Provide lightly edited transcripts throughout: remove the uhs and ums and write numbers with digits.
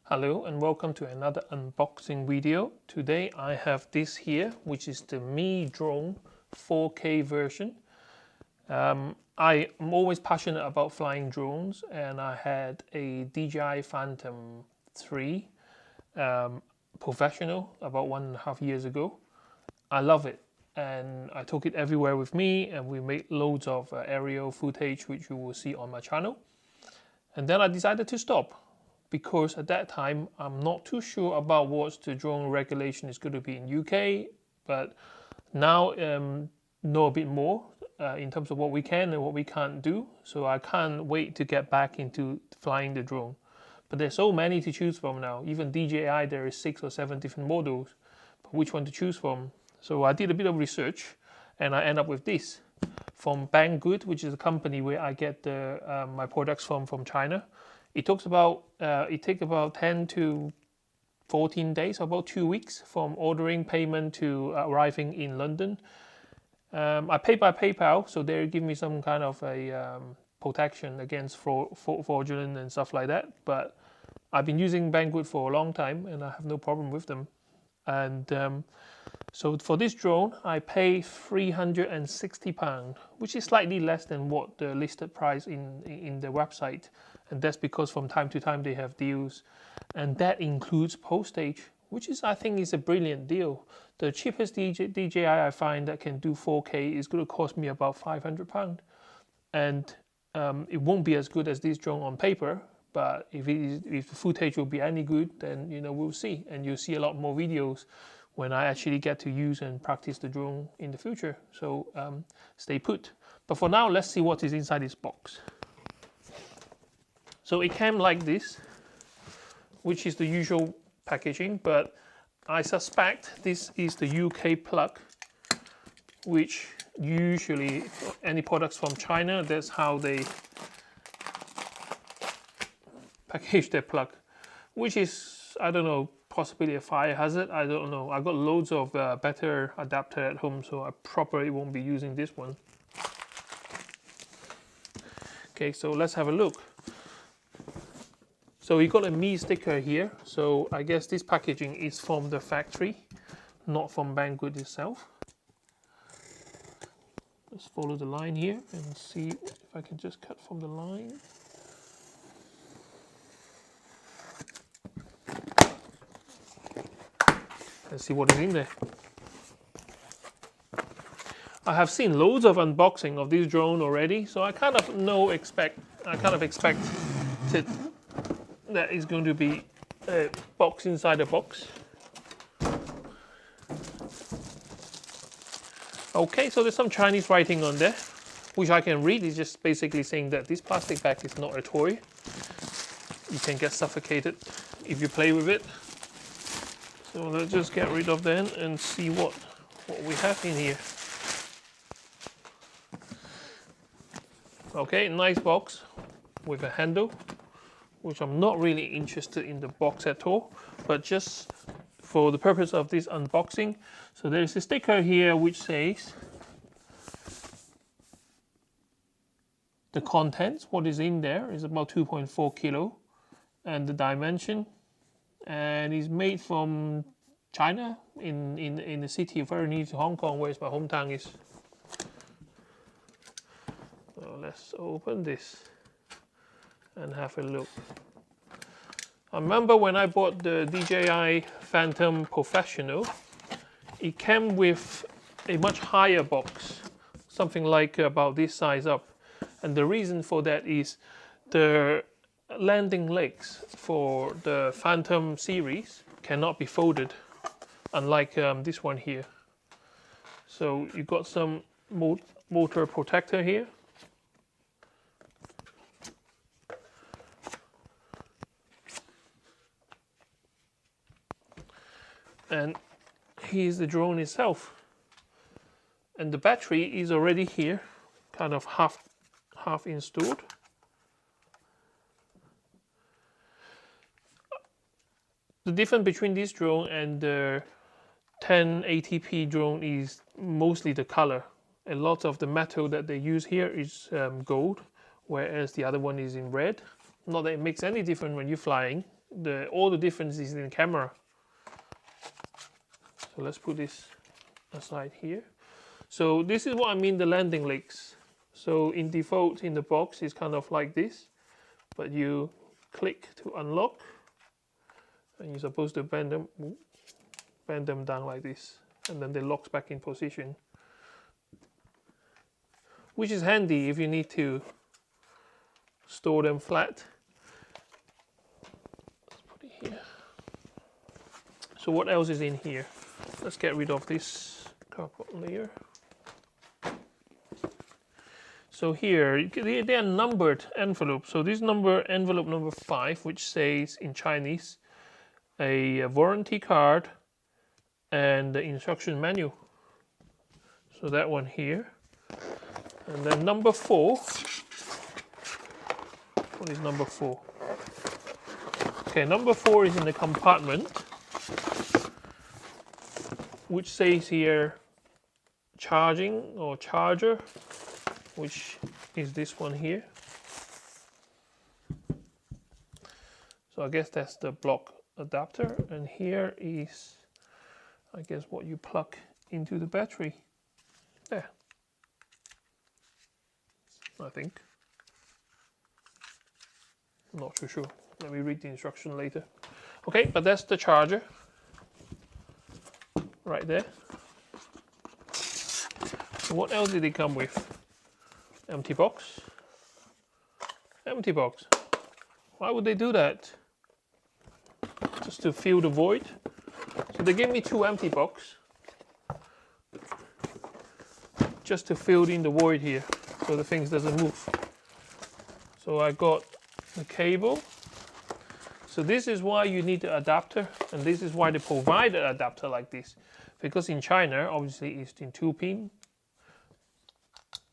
Hello and welcome to another unboxing video. Today I have this here, which is the Mi Drone 4K version. I am always passionate about flying drones, and I had a DJI Phantom 3 professional about 1.5 years ago. I love it, and I took it everywhere with me, and we made loads of aerial footage, which you will see on my channel. And then I decided to stop, because at that time I'm not too sure about what the drone regulation is going to be in UK, but now know a bit more in terms of what we can and what we can't do. So I can't wait to get back into flying the drone. But there's so many to choose from now. Even DJI, there is 6 or 7 different models, but which one to choose from? So I did a bit of research, and I end up with this from Banggood, which is a company where I get my products from China. It takes about 10 to 14 days, about 2 weeks from ordering, payment to arriving in London. I pay by PayPal, so they give me some kind of a protection against fraudulent and stuff like that. But I've been using Banggood for a long time, and I have no problem with them. And so for this drone, I pay £360, which is slightly less than what the listed price in the website. And that's because from time to time they have deals. And that includes postage, which I think is a brilliant deal. The cheapest DJI I find that can do 4K is going to cost me about £500. And it won't be as good as this drone on paper. But if the footage will be any good, then we'll see. And you'll see a lot more videos when I actually get to use and practice the drone in the future. So stay put. But for now, let's see what is inside this box. So it came like this, which is the usual packaging, but I suspect this is the UK plug, which usually any products from China, that's how they package their plug, which is, I don't know, possibly a fire hazard. I don't know. I got loads of better adapter at home, so I probably won't be using this one. Okay, so let's have a look. So we got a Mi sticker here. So I guess this packaging is from the factory, not from Banggood itself. Let's follow the line here and see if I can just cut from the line. Let's see what is in there. I have seen loads of unboxing of this drone already, so I kind of expected that is going to be a box inside a box. Okay, so there's some Chinese writing on there, which I can read. It's just basically saying that this plastic bag is not a toy. You can get suffocated if you play with it. So let's just get rid of them and see what we have in here. Okay, nice box with a handle, which I'm not really interested in the box at all, but just for the purpose of this unboxing. So there's a sticker here which says the contents, what is in there is about 2.4 kilo, and the dimension, and it's made from China in the city very near to Hong Kong, where my hometown is. So let's open this and have a look. I remember when I bought the DJI Phantom Professional, it came with a much higher box, something like about this size up. And the reason for that is the landing legs for the Phantom series cannot be folded, unlike this one here. So you've got some motor protector here. And here's the drone itself. And the battery is already here, kind of half installed. The difference between this drone and the 1080p drone is mostly the color. A lot of the metal that they use here is gold, whereas the other one is in red. Not that it makes any difference when you're flying, all the difference is in the camera. So let's put this aside here. So this is what I mean, the landing legs. So in default in the box it's kind of like this, but you click to unlock, and you're supposed to bend them down like this, and then they lock back in position, which is handy if you need to store them flat. Let's put it here. So what else is in here? Let's get rid of this cardboard layer. So here, they are numbered envelopes. So this envelope number 5, which says in Chinese, a warranty card and the instruction manual. So that one here. And then number 4. What is number 4? Okay, number 4 is in the compartment, which says here charging or charger, which is this one here. So I guess that's the block adapter, and here is, I guess, what you plug into the battery. There, I think. I'm not too sure. Let me read the instruction later. Okay, but that's the charger right there. So what else did it come with? Empty box. Empty box. Why would they do that? Just to fill the void. So they gave me 2 empty boxes just to fill in the void here, so the things doesn't move. So I got the cable. So this is why you need the adapter, and this is why they provide an adapter like this. Because in China, obviously, it's in 2-pin.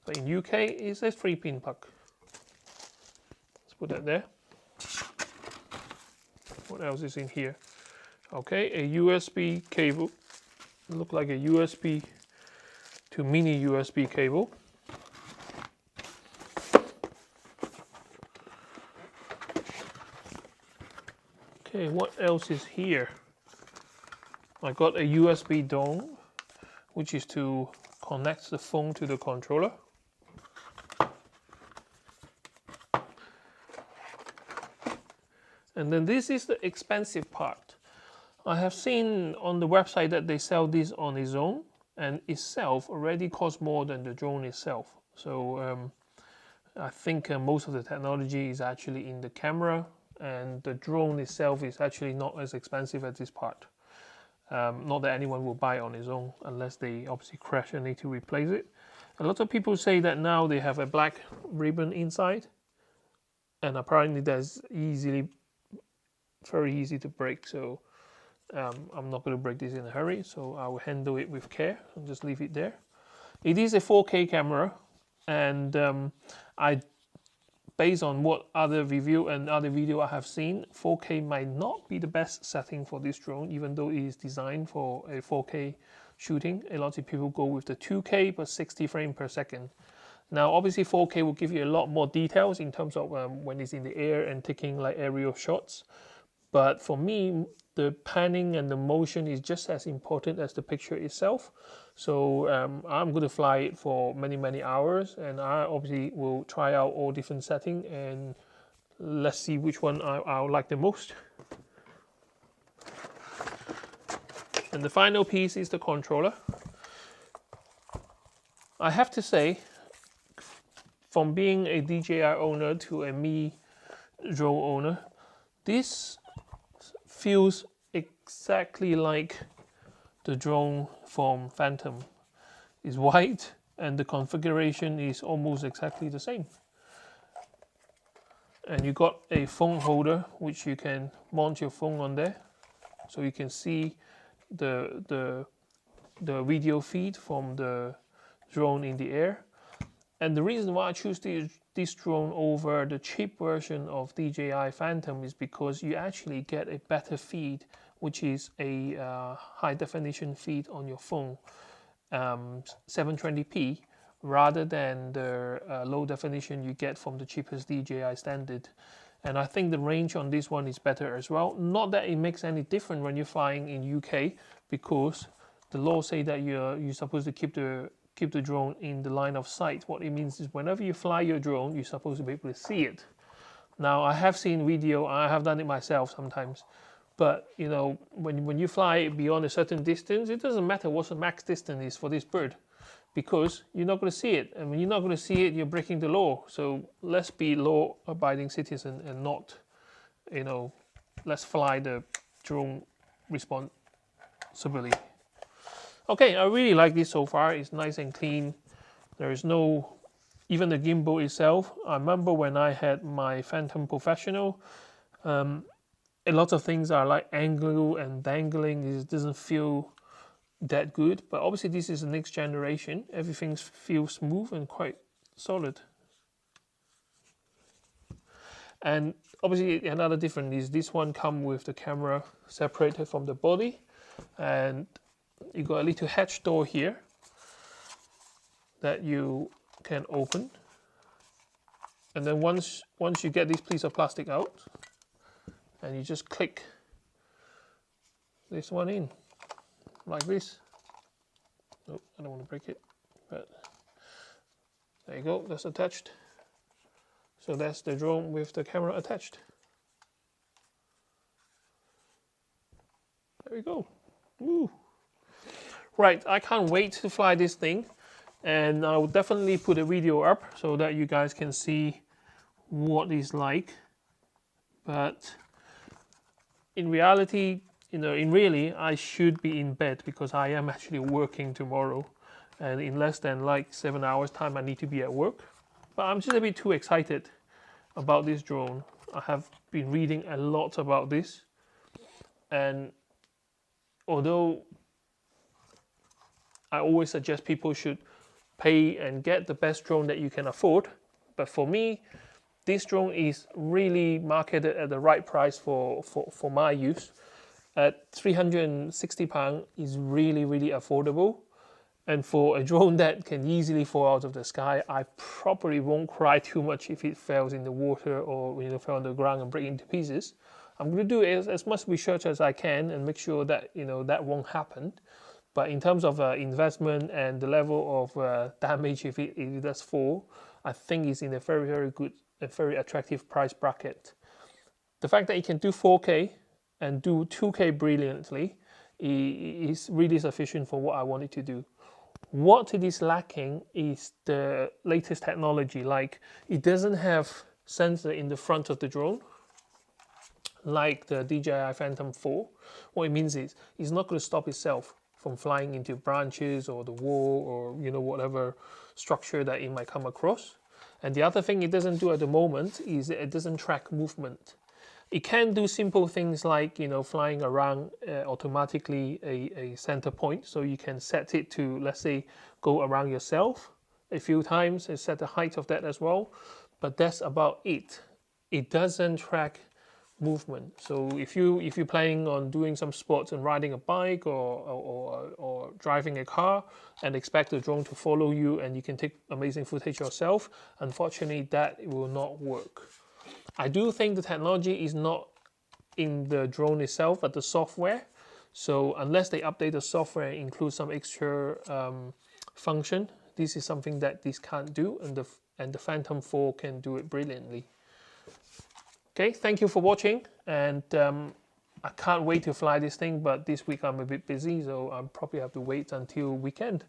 But in UK, it's a 3-pin plug. Let's put that there. What else is in here? Okay, a USB cable. It looks like a USB to mini USB cable. Okay, what else is here? I got a USB dongle, which is to connect the phone to the controller. And then this is the expensive part. I have seen on the website that they sell this on its own, and itself already costs more than the drone itself. So I think most of the technology is actually in the camera, and the drone itself is actually not as expensive as this part. Not that anyone will buy it on its own unless they obviously crash and need to replace it. A lot of people say that now they have a black ribbon inside, and apparently that's very easy to break. So I'm not going to break this in a hurry, so I will handle it with care and just leave it there. It is a 4K camera, and based on what other review and other video I have seen, 4K might not be the best setting for this drone, even though it is designed for a 4K shooting. A lot of people go with the 2K but 60 frames per second. Now obviously 4K will give you a lot more details in terms of when it's in the air and taking like aerial shots. But for me, the panning and the motion is just as important as the picture itself. So I'm going to fly it for many hours, and I obviously will try out all different settings, and let's see which one I like the most. And the final piece is the controller. I have to say, from being a DJI owner to a Mi Drone owner, this feels exactly like the drone from Phantom. It's white and the configuration is almost exactly the same. And you got a phone holder which you can mount your phone on there, so you can see the video feed from the drone in the air. And the reason why I choose this drone over the cheap version of DJI Phantom is because you actually get a better feed, which is a high definition feed on your phone, 720p, rather than the low definition you get from the cheapest DJI standard. And I think the range on this one is better as well. Not that it makes any difference when you're flying in UK, because the law say that you're supposed to keep the drone in the line of sight. What it means is whenever you fly your drone, you're supposed to be able to see it. Now, I have seen video, I have done it myself sometimes, but you know, when you fly beyond a certain distance, it doesn't matter what the max distance is for this bird, because you're not going to see it. And when you're not going to see it, you're breaking the law. So let's be law-abiding citizen and not, you know, let's fly the drone responsibly. Okay, I really like this so far. It's nice and clean. There is no, even the gimbal itself. I remember when I had my Phantom Professional, a lot of things are like angle and dangling. It doesn't feel that good, but obviously this is the next generation. Everything feels smooth and quite solid. And obviously another difference is this one comes with the camera separated from the body, and you got a little hatch door here that you can open, and then once you get this piece of plastic out, and you just click this one in like this. Oh, I don't want to break it, but there you go, that's attached. So that's the drone with the camera attached. There we go. Woo. Right, I can't wait to fly this thing, and I will definitely put a video up so that you guys can see what it's like. But in reality, you know, really, I should be in bed because I am actually working tomorrow, and in less than like 7 hours time I need to be at work. But I'm just a bit too excited about this drone. I have been reading a lot about this, and although I always suggest people should pay and get the best drone that you can afford, but for me, this drone is really marketed at the right price for my use. At £360 is really, really affordable. And for a drone that can easily fall out of the sky, I probably won't cry too much if it falls in the water or, you know, fell on the ground and break into pieces. I'm going to do as much research as I can and make sure that, you know, that won't happen. But in terms of investment and the level of damage if it does fall, I think it's in a very, very good, a very attractive price bracket. The fact that it can do 4K and do 2K brilliantly is really sufficient for what I wanted to do. What it is lacking is the latest technology. Like, it doesn't have sensor in the front of the drone like the DJI Phantom 4. What it means is it's not going to stop itself from flying into branches or the wall or, you know, whatever structure that it might come across. And the other thing it doesn't do at the moment is it doesn't track movement. It can do simple things like, you know, flying around automatically a center point. So you can set it to, let's say, go around yourself a few times and set the height of that as well. But that's about it. It doesn't track movement. So if you're planning on doing some sports and riding a bike or driving a car and expect the drone to follow you and you can take amazing footage yourself, unfortunately that will not work. I do think the technology is not in the drone itself but the software. So unless they update the software and include some extra function, this is something that this can't do, and the Phantom 4 can do it brilliantly. Okay, thank you for watching, and I can't wait to fly this thing, but this week I'm a bit busy, so I'll probably have to wait until weekend,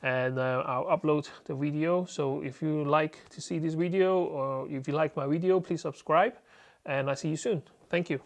and I'll upload the video. So if you like to see this video, or if you like my video, please subscribe, and I'll see you soon. Thank you.